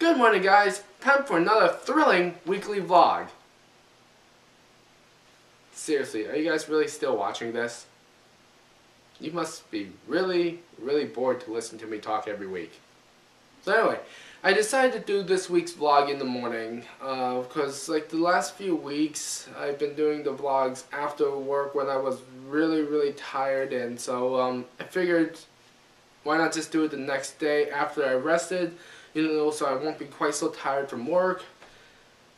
Good morning, guys. Time for another thrilling weekly vlog. Seriously, are you guys really still watching this? You must be really bored to listen to me talk every week. So anyway, I decided to do this week's vlog in the morning because like the last few weeks I've been doing the vlogs after work when I was really tired, and so I figured why not just do it the next day after I rested, so I won't be quite so tired from work.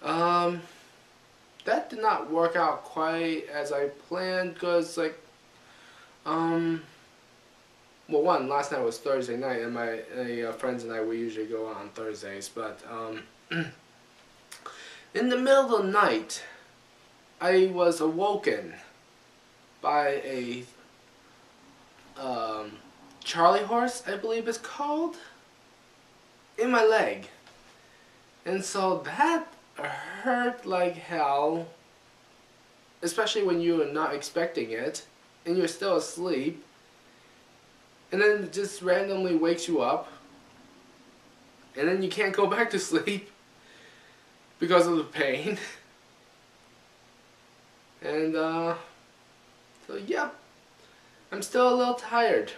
That did not work out quite as I planned because well, last night was Thursday night, and my friends and I, we usually go out on Thursdays, but in the middle of the night, I was awoken by a Charlie horse, I believe it's called, in my leg. And so that hurt like hell, especially when you are not expecting it, and you're still asleep. And then it just randomly wakes you up, and then you can't go back to sleep because of the pain. And so yeah, I'm still a little tired.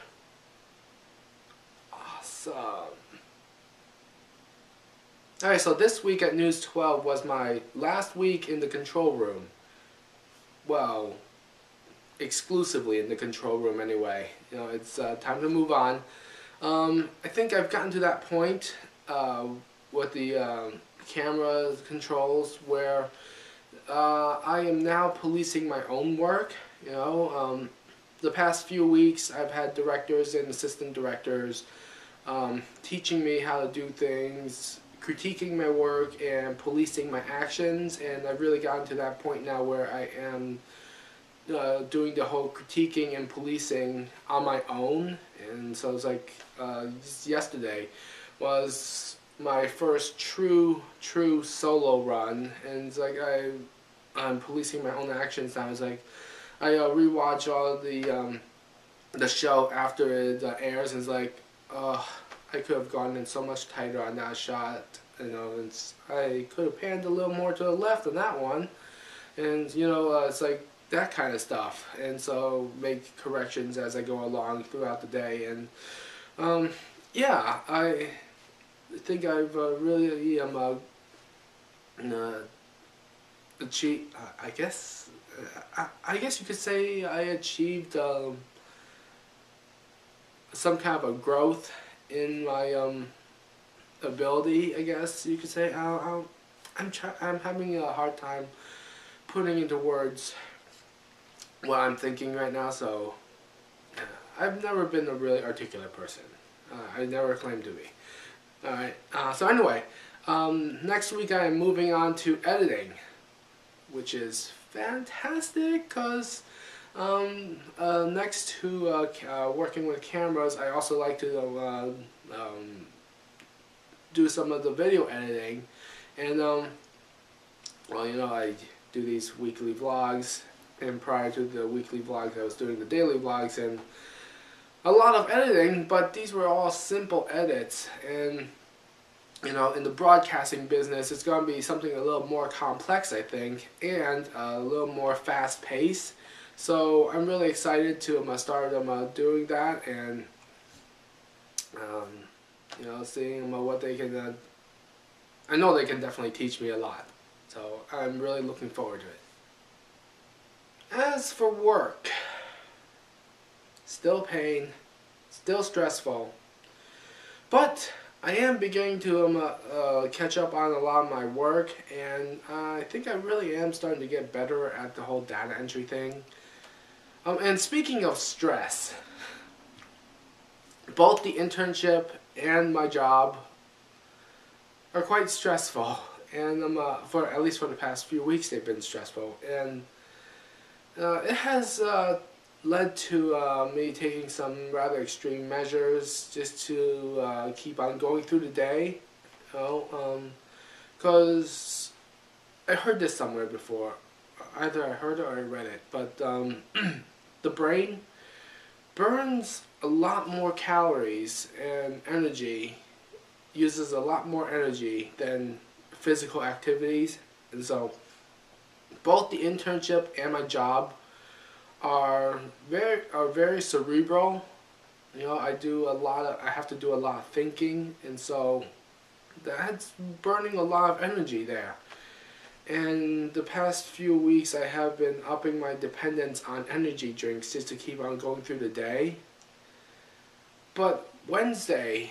Awesome. Alright, so this week at News 12 was my last week in the control room. Well, exclusively in the control room anyway. It's time to move on. I think I've gotten to that point with the camera controls where I am now policing my own work. The past few weeks I've had directors and assistant directors teaching me how to do things, critiquing my work, and policing my actions, and I've really gotten to that point now where I am doing the whole critiquing and policing on my own. And so it's like yesterday was my first true solo run, and it's like I'm policing my own actions now. It's like I rewatch all the show after it airs, and it's like I could have gone in so much tighter on that shot. I could have panned a little more to the left on that one, and it's like that kind of stuff. And so make corrections as I go along throughout the day. And yeah, I think I've really achieved. I guess you could say I achieved some kind of a growth in my ability, I guess you could say. I'm having a hard time putting into words what I'm thinking right now. So I've never been a really articulate person. I never claimed to be. Alright, so anyway, next week I am moving on to editing, which is fantastic because next to working with cameras, I also like to do some of the video editing. And well, I do these weekly vlogs, and prior to the weekly vlogs I was doing the daily vlogs and a lot of editing, but these were all simple edits. And in the broadcasting business, it's going to be something a little more complex, I think, and a little more fast paced. So I'm really excited to start doing that, and seeing what they can. I know they can definitely teach me a lot, so I'm really looking forward to it. As for work, still pain, still stressful, but I am beginning to catch up on a lot of my work, and I think I really am starting to get better at the whole data entry thing. And speaking of stress, both the internship and my job are quite stressful, and for at least for the past few weeks they've been stressful, and it has led to me taking some rather extreme measures just to keep on going through the day. Because I heard this somewhere before, either I heard it or I read it, but the brain burns a lot more calories and energy uses a lot more energy than physical activities, and so both the internship and my job are very cerebral. You know, I have to do a lot of thinking, and so that's burning a lot of energy there. And the past few weeks I have been upping my dependence on energy drinks just to keep on going through the day. But Wednesday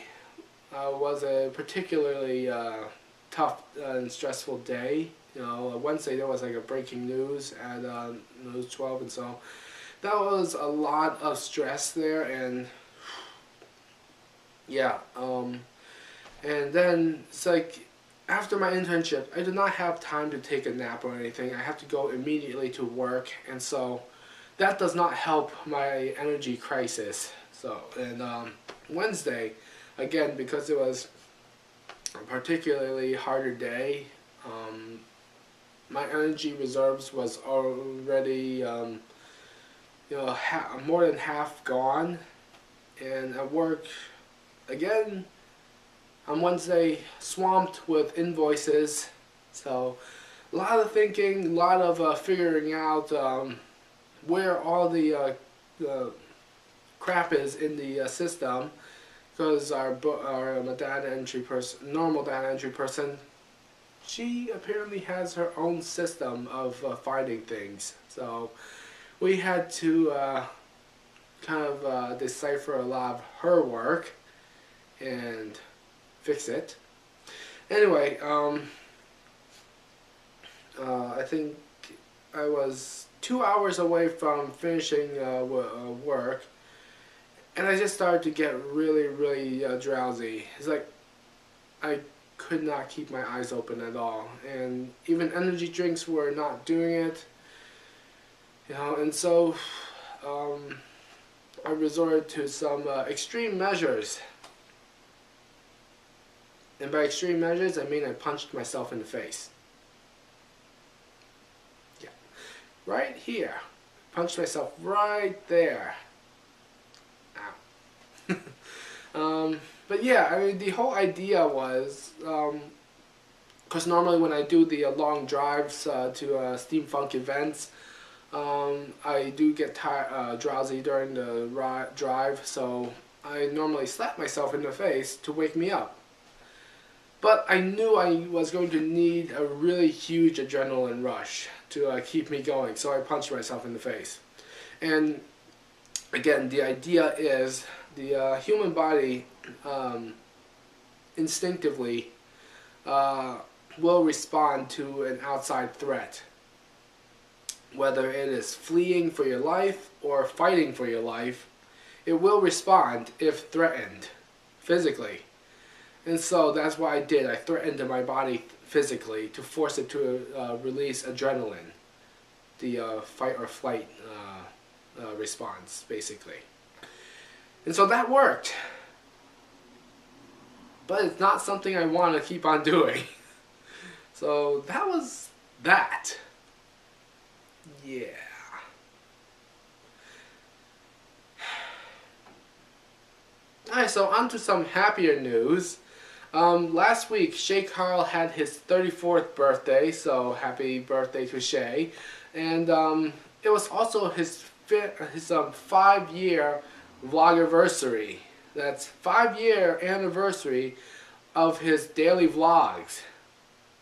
was a particularly tough and stressful day. You know, Wednesday there was like a breaking news at News 12, and so that was a lot of stress there, and yeah, and then it's like after my internship, I did not have time to take a nap or anything. I have to go immediately to work, and so that does not help my energy crisis. So, and Wednesday, again, because it was a particularly harder day, my energy reserves was already, more than half gone. And at work, again, on Wednesday, swamped with invoices. So, a lot of thinking, a lot of figuring out where all the crap is in the system, because our data entry person, normal data entry person, she apparently has her own system of finding things. So we had to decipher a lot of her work and fix it. Anyway, I think I was 2 hours away from finishing work, and I just started to get really drowsy. It's like I could not keep my eyes open at all, and even energy drinks were not doing it. You know, and so I resorted to some extreme measures. And by extreme measures, I mean I punched myself in the face. Yeah, right here. Punched myself right there. Ow. But yeah, I mean, the whole idea was, because normally when I do the long drives to Steam Funk events, I do get drowsy during the drive, so I normally slap myself in the face to wake me up. But I knew I was going to need a really huge adrenaline rush to keep me going, so I punched myself in the face. And again, the idea is the human body instinctively will respond to an outside threat. Whether it is fleeing for your life or fighting for your life, it will respond if threatened physically. And so that's what I did. I threatened my body physically to force it to release adrenaline, the fight or flight response, basically. And so that worked. But it's not something I want to keep on doing. So that was that. Yeah. Alright, so on to some happier news. Last week, Shay Carl had his 34th birthday, so happy birthday to Shay. And it was also his 5-year vlogiversary. That's 5-year anniversary of his daily vlogs.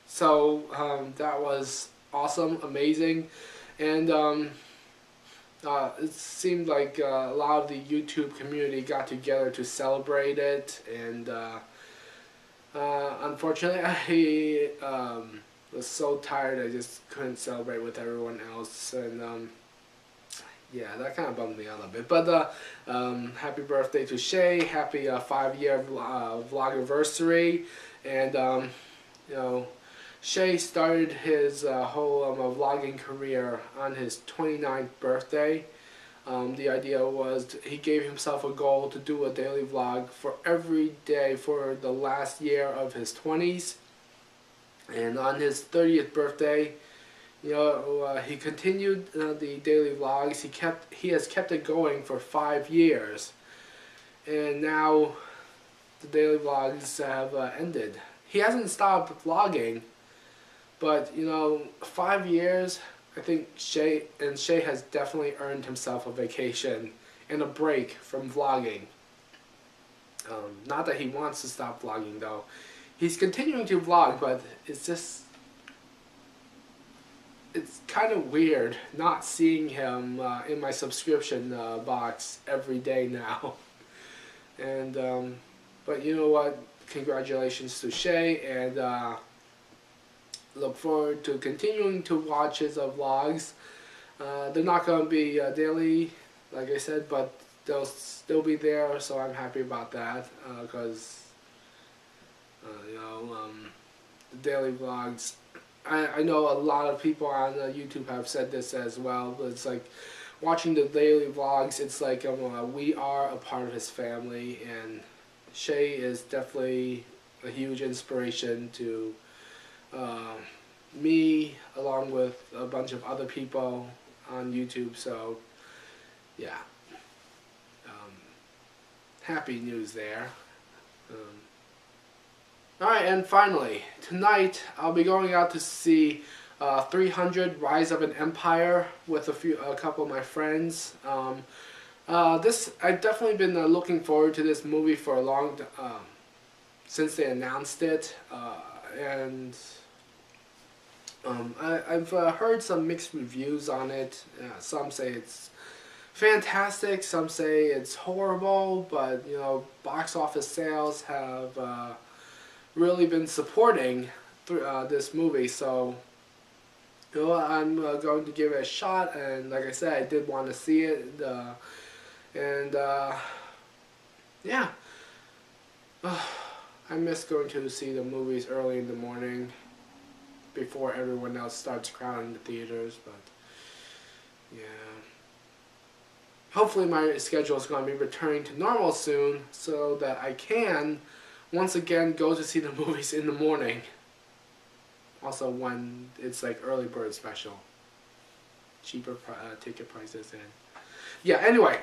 So that was awesome, amazing, and it seemed like a lot of the YouTube community got together to celebrate it, and unfortunately I was so tired I just couldn't celebrate with everyone else, and yeah, that kind of bummed me out a bit. But happy birthday to Shay, happy 5-year vlogiversary, and you know, Shay started his whole vlogging career on his 29th birthday. The idea was he gave himself a goal to do a daily vlog for every day for the last year of his 20s. And on his 30th birthday, you know, he continued the daily vlogs. He has kept it going for 5 years, and now the daily vlogs have ended. He hasn't stopped vlogging, but 5 years, I think Shay has definitely earned himself a vacation and a break from vlogging. Not that he wants to stop vlogging though. He's continuing to vlog, but it's kind of weird not seeing him in my subscription box every day now. And but you know what? Congratulations to Shay, and look forward to continuing to watch his vlogs. They're not going to be daily, like I said, but they'll still be there, so I'm happy about that, because the daily vlogs, I know a lot of people on YouTube have said this as well, but it's like watching the daily vlogs, it's like we are a part of his family, and Shay is definitely a huge inspiration to me, along with a bunch of other people on YouTube. So yeah, happy news there. Alright, and finally, tonight I'll be going out to see 300 Rise of an Empire with a couple of my friends. I've definitely been looking forward to this movie for a long since they announced it, and I've heard some mixed reviews on it. Some say it's fantastic, some say it's horrible, but box office sales have really been supporting this movie, so I'm going to give it a shot. And like I said, I did want to see it, and yeah, I miss going to see the movies early in the morning before everyone else starts crowding the theaters. But yeah, hopefully my schedule is going to be returning to normal soon, so that I can once again go to see the movies in the morning. Also when it's like early bird special, cheaper ticket prices, and yeah, anyway.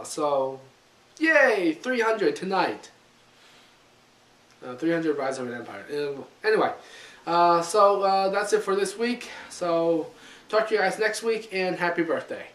So yay, 300 tonight. 300 Rise of an Empire. Anyway, so that's it for this week. So talk to you guys next week, and happy birthday.